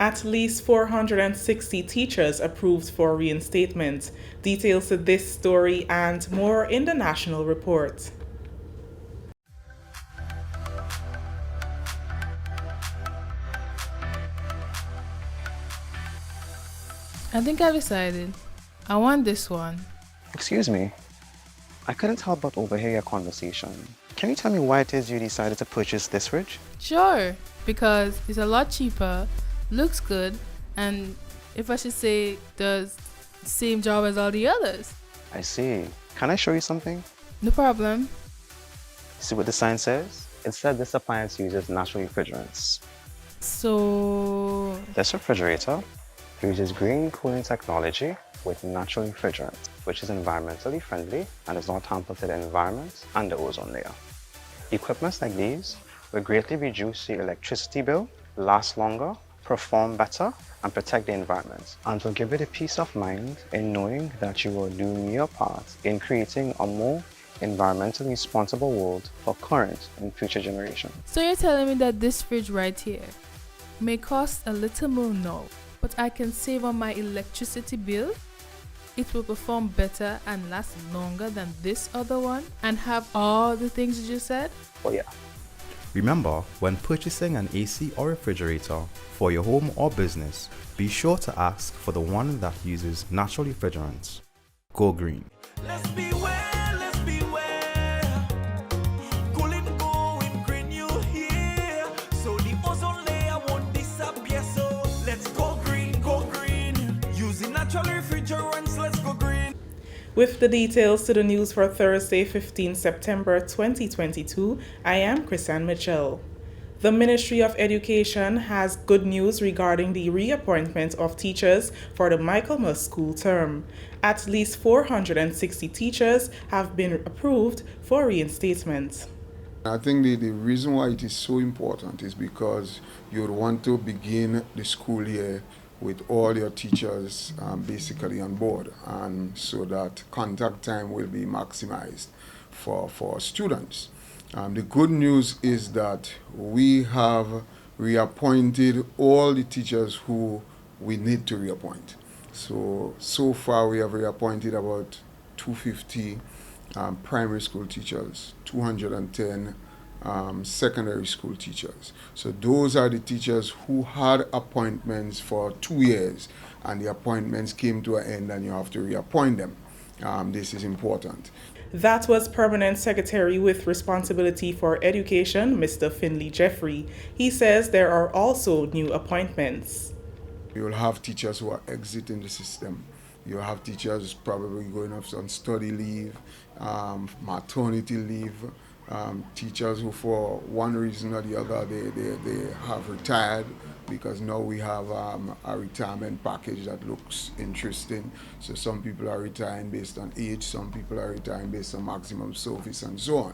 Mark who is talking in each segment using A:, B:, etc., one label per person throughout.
A: At least 460 teachers approved for reinstatement. Details to this story and more in the national report.
B: I think I've decided. I want this one.
C: Excuse me, I couldn't help but overhear your conversation. Can you tell me why it is you decided to purchase this fridge?
B: Sure, because it's a lot cheaper, looks good, and if I should say, does the same job as all the others.
C: I see. Can I show you something?
B: No problem.
C: See what the sign says? It said this appliance uses natural refrigerants.
B: So,
C: This refrigerator uses green cooling technology with natural refrigerants, which is environmentally friendly and does not hamper to the environment and the ozone layer. Equipments like these will greatly reduce your electricity bill, last longer, perform better, and protect the environment, and will give you the peace of mind in knowing that you are doing your part in creating a more environmentally responsible world for current and future generations.
B: so you're telling me that this fridge right here may cost a little more now, but I can save on my electricity bill? It will perform better and last longer than this other one and have all the things you just said?
C: Oh yeah.
D: Remember, when purchasing an AC or refrigerator for your home or business, be sure to ask for the one that uses natural refrigerants. Go green.
E: Let's beware, let's beware. Cooling, going green, you hear? So the ozone layer won't disappear. So let's go green, using natural refrigerants, let's go green.
A: With the details to the news for Thursday, 15 September 2022, I am Chrisanne Mitchell. The Ministry of Education has good news regarding the reappointment of teachers for the Michaelmas school term. At least 460 teachers have been approved for reinstatement.
F: I think the reason why it is so important is because you would want to begin the school year with all your teachers basically on board, and so that contact time will be maximized for students. The good news is that we have reappointed all the teachers who we need to reappoint. So far we have reappointed about 250 primary school teachers, 210 secondary school teachers. So those are the teachers who had appointments for 2 years and the appointments came to an end and you have to reappoint them. This is important.
A: That was Permanent Secretary with responsibility for education, Mr. Finley Jeffrey. He says there are also new appointments.
F: You will have teachers who are exiting the system. You'll have teachers probably going off on study leave, maternity leave, teachers who for one reason or the other they have retired, because now we have a retirement package that looks interesting. So some people are retiring based on age, some people are retiring based on maximum service and so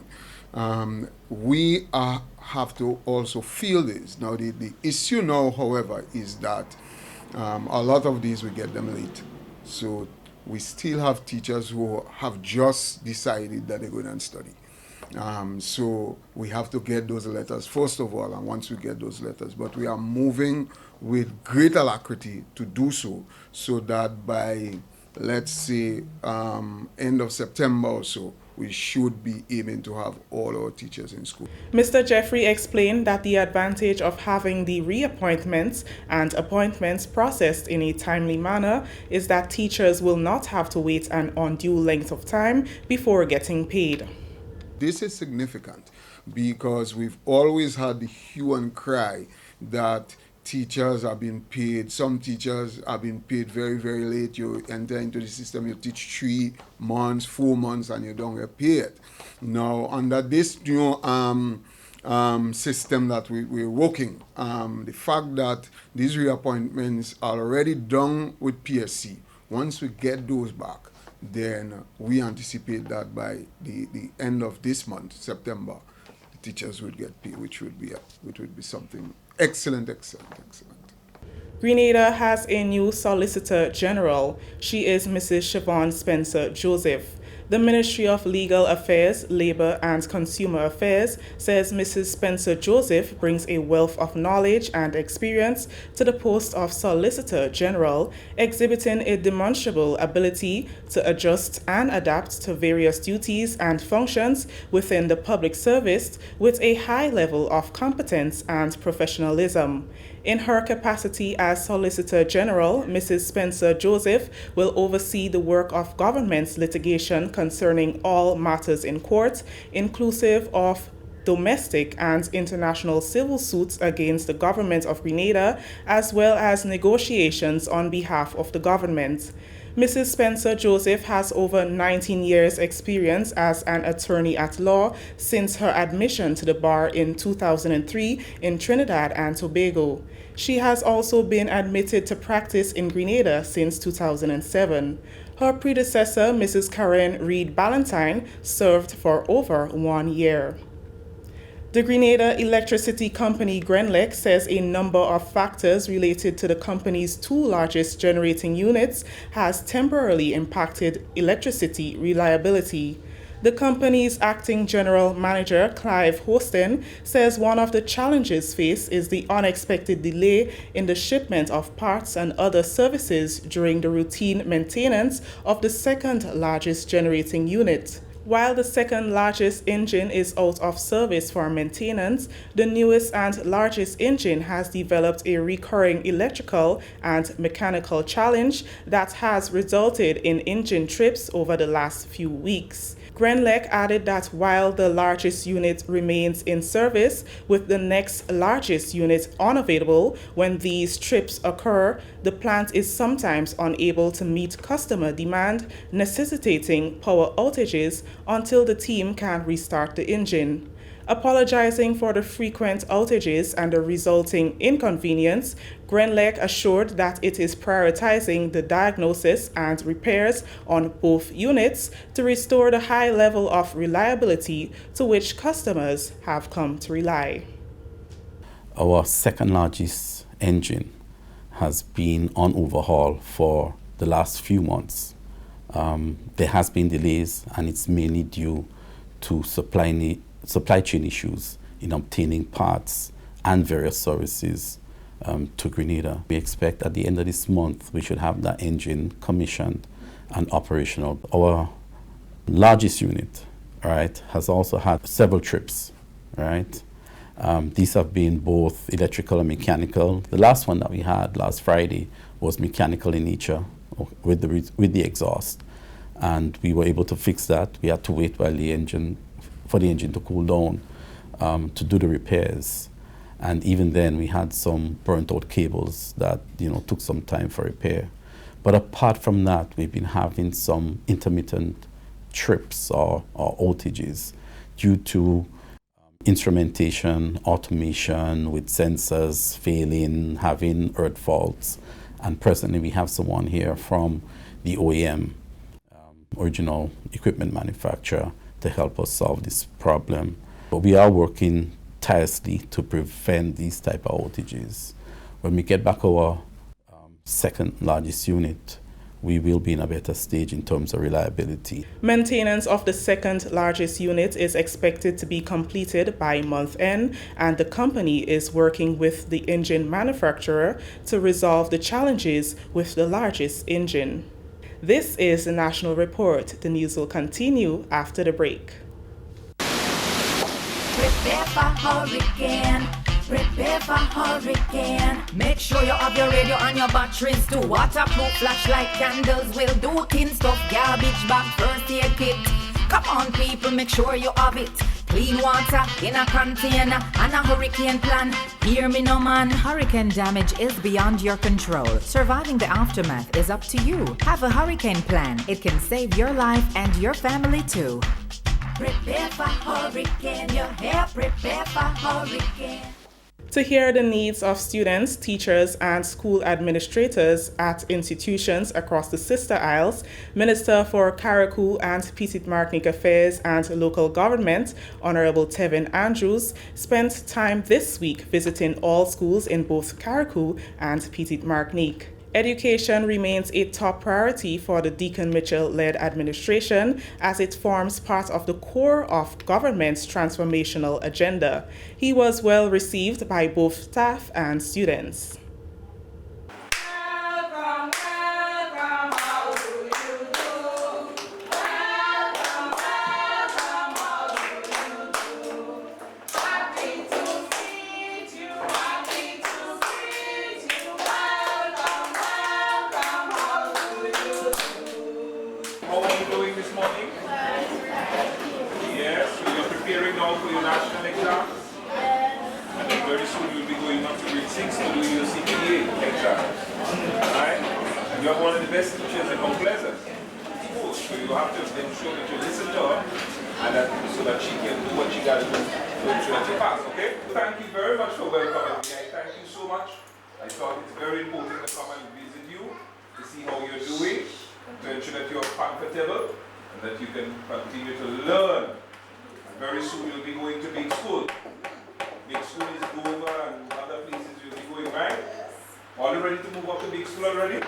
F: on. We have to also feel this. Now the issue now, however, is that a lot of these we get them late. So we still have teachers who have just decided that they're going to study. So we have to get those letters first of all, and once we get those letters, but we are moving with great alacrity to do so that by, let's say, end of September or so, we should be aiming to have all our teachers in school.
A: Mr. Jeffrey explained that the advantage of having the reappointments and appointments processed in a timely manner is that teachers will not have to wait an undue length of time before getting paid.
F: This is significant because we've always had the hue and cry that teachers are being paid. Some teachers are being paid very, very late. You enter into the system, you teach 3 months, 4 months, and you don't get paid. Now, under this new system that we're working, the fact that these reappointments are already done with PSC, once we get those back, then we anticipate that by the end of this month, September, the teachers would get paid, which would be something excellent.
A: Grenada has a new Solicitor General. She is Mrs. Siobhan Spencer Joseph. The Ministry of Legal Affairs, Labor and Consumer Affairs says Mrs. Spencer Joseph brings a wealth of knowledge and experience to the post of Solicitor General, exhibiting a demonstrable ability to adjust and adapt to various duties and functions within the public service with a high level of competence and professionalism. In her capacity as Solicitor General, Mrs. Spencer Joseph will oversee the work of government's litigation concerning all matters in court, inclusive of domestic and international civil suits against the government of Grenada, as well as negotiations on behalf of the government. Mrs. Spencer Joseph has over 19 years' experience as an attorney at law since her admission to the bar in 2003 in Trinidad and Tobago. She has also been admitted to practice in Grenada since 2007. Her predecessor, Mrs. Karen Reed Ballantyne, served for over 1 year. The Grenada Electricity Company GRENLEC says a number of factors related to the company's two largest generating units has temporarily impacted electricity reliability. The company's acting general manager, Clive Hostin, says one of the challenges faced is the unexpected delay in the shipment of parts and other services during the routine maintenance of the second largest generating unit. While the second largest engine is out of service for maintenance, the newest and largest engine has developed a recurring electrical and mechanical challenge that has resulted in engine trips over the last few weeks. GRENLEC added that while the largest unit remains in service, with the next largest unit unavailable when these trips occur, the plant is sometimes unable to meet customer demand, necessitating power outages until the team can restart the engine. Apologizing for the frequent outages and the resulting inconvenience, GRENLEC assured that it is prioritizing the diagnosis and repairs on both units to restore the high level of reliability to which customers have come to rely.
G: Our second largest engine has been on overhaul for the last few months. There has been delays, and it's mainly due to supply chain issues in obtaining parts and various services to Grenada. We expect at the end of this month we should have that engine commissioned and operational. Our largest unit, right, has also had several trips, right? These have been both electrical and mechanical. The last one that we had last Friday was mechanical in nature with the exhaust, and we were able to fix that. We had to wait while for the engine to cool down to do the repairs. And even then, we had some burnt out cables that took some time for repair. But apart from that, we've been having some intermittent trips or outages due to instrumentation, automation with sensors failing, having earth faults. And presently, we have someone here from the OEM, original equipment manufacturer, to help us solve this problem. But we are working tirelessly to prevent these type of outages. When we get back our second largest unit, we will be in a better stage in terms of reliability.
A: Maintenance of the second largest unit is expected to be completed by month end, and the company is working with the engine manufacturer to resolve the challenges with the largest engine. This is the National Report. The news will continue after the break.
H: Prepare for hurricane. Prepare for hurricane. Make sure you have your radio and your batteries too. Waterproof flashlight candles will do. Tin stuff, garbage bag, first aid kit. Come on people, make sure you have it. Clean water in a container and a hurricane plan. Hear me no man. Hurricane damage is beyond your control. Surviving the aftermath is up to you. Have a hurricane plan. It can save your life and your family too. Prepare for hurricane. Your hair, prepare for hurricane.
A: To hear the needs of students, teachers, and school administrators at institutions across the Sister Isles, Minister for Carriacou and Petite Martinique Affairs and Local Government, Honorable Tevin Andrews, spent time this week visiting all schools in both Carriacou and Petite Martinique. Education remains a top priority for the Deacon Mitchell-led administration as it forms part of the core of government's transformational agenda. He was well received by both staff and students.
I: How are you doing this morning? Yes, so you're preparing now for your national exams? And then very soon you'll be going up to grade 6 to do your CPA exams. Alright? And you're one of the best teachers in Mount Pleasant. Cool. So you have to then show that you listen to her and that, so that she can do what she got to do to ensure that you pass, okay? Thank you very much for welcoming me. I thank you so much. I thought it's very important to come and visit you to see how you're doing, to ensure that you're comfortable and that you can continue to learn. And very soon you'll be going to big school. Big school is Dover and other places you'll be going, right? Are you ready to move up to big school already?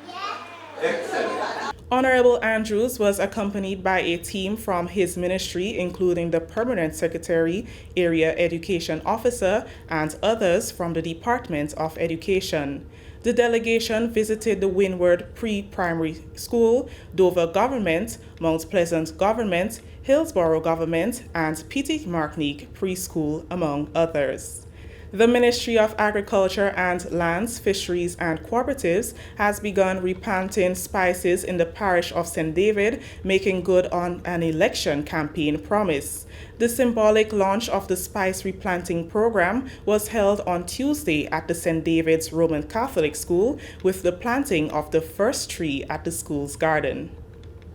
I: Yeah. Excellent.
A: Honorable Andrews was accompanied by a team from his ministry, including the Permanent Secretary, Area Education Officer, and others from the Department of Education. The delegation visited the Windward Pre-Primary School, Dover Government, Mount Pleasant Government, Hillsborough Government, and Petit Martinique Preschool, among others. The Ministry of Agriculture and Lands, Fisheries and Cooperatives has begun replanting spices in the parish of St. David, making good on an election campaign promise. The symbolic launch of the spice replanting program was held on Tuesday at the St. David's Roman Catholic School with the planting of the first tree at the school's garden.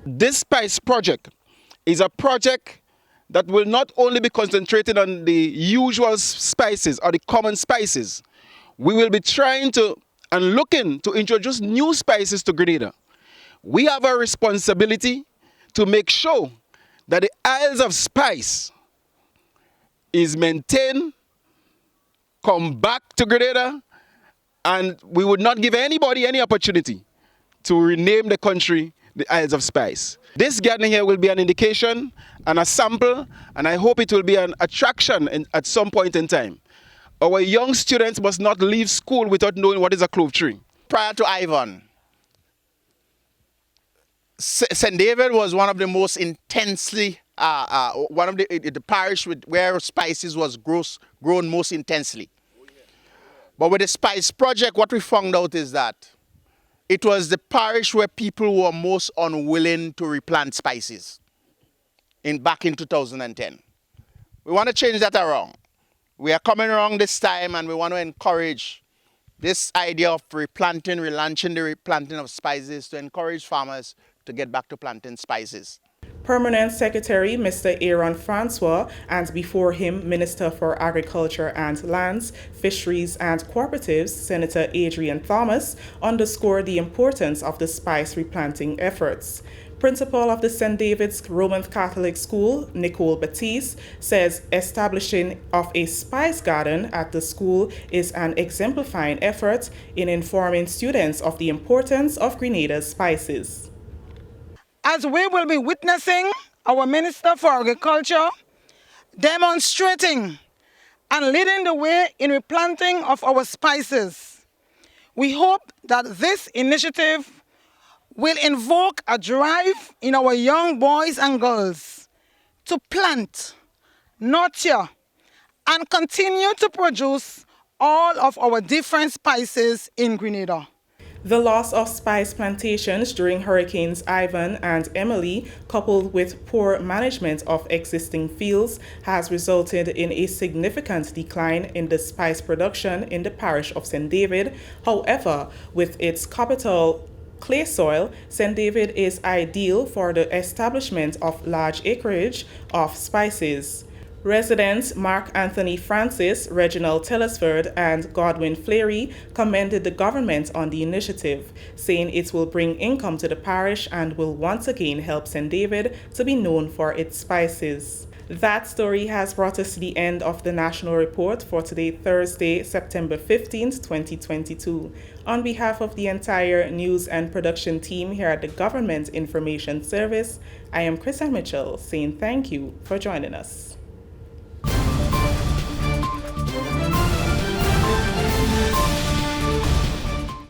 J: This spice project is a project that will not only be concentrated on the usual spices or the common spices. We will be trying to and looking to introduce new spices to Grenada. We have a responsibility to make sure that the Isles of Spice is maintained, come back to Grenada, and we would not give anybody any opportunity to rename the country the Isles of Spice. This garden here will be an indication and a sample, and I hope it will be an attraction at some point in time. Our young students must not leave school without knowing what is a clove tree.
K: Prior to Ivan, St. David was one of the most intensely, one of the parish where spices was grown most intensely. But with the Spice Project, what we found out is that it was the parish where people were most unwilling to replant spices back in 2010. We want to change that around. We are coming around this time and we want to encourage this idea of replanting, relaunching the replanting of spices to encourage farmers to get back to planting spices.
A: Permanent Secretary Mr. Aaron Francois and before him Minister for Agriculture and Lands, Fisheries and Cooperatives, Senator Adrian Thomas, underscored the importance of the spice replanting efforts. Principal of the St. David's Roman Catholic School, Nicole Batiste, says establishing of a spice garden at the school is an exemplifying effort in informing students of the importance of Grenada's spices.
L: As we will be witnessing our Minister for Agriculture demonstrating and leading the way in replanting of our spices, we hope that this initiative will invoke a drive in our young boys and girls to plant, nurture, and continue to produce all of our different spices in Grenada.
A: The loss of spice plantations during Hurricanes Ivan and Emily, coupled with poor management of existing fields, has resulted in a significant decline in the spice production in the parish of St. David. However, with its capital clay soil, St. David is ideal for the establishment of large acreage of spices. Residents Mark Anthony Francis, Reginald Telesford, and Godwin Fleury commended the government on the initiative, saying it will bring income to the parish and will once again help St. David to be known for its spices. That story has brought us to the end of the National Report for today, Thursday, September 15th, 2022. On behalf of the entire news and production team here at the Government Information Service, I am Chrisanne Mitchell saying thank you for joining us.